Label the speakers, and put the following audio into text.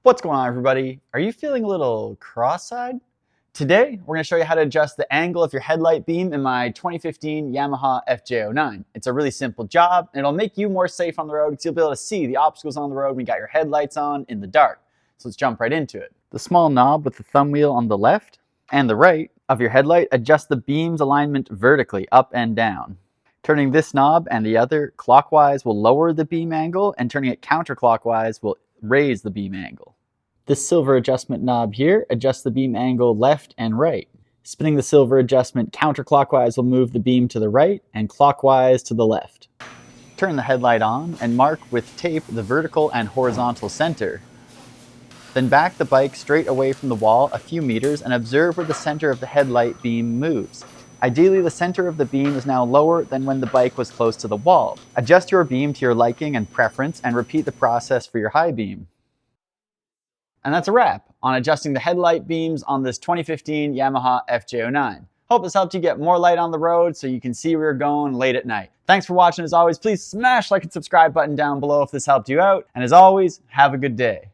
Speaker 1: What's going on, everybody? Are you feeling a little cross-eyed? Today, we're going to show you how to adjust the angle of your headlight beam in my 2015 Yamaha FJ09. It's a really simple job, and it'll make you more safe on the road because you'll be able to see the obstacles on the road when you got your headlights on in the dark. So let's jump right into it. The small knob with the thumb wheel on the left and the right of your headlight adjusts the beam's alignment vertically up and down. Turning this knob and the other clockwise will lower the beam angle, and turning it counterclockwise will raise the beam angle. This silver adjustment knob here adjusts the beam angle left and right. Spinning the silver adjustment counterclockwise will move the beam to the right and clockwise to the left. Turn the headlight on and mark with tape the vertical and horizontal center. Then back the bike straight away from the wall a few meters and observe where the center of the headlight beam moves. Ideally, the center of the beam is now lower than when the bike was close to the wall. Adjust your beam to your liking and preference and repeat the process for your high beam. And that's a wrap on adjusting the headlight beams on this 2015 Yamaha FJ09. Hope this helped you get more light on the road so you can see where you're going late at night. Thanks for watching. As always, please smash like and subscribe button down below if this helped you out. And as always, have a good day.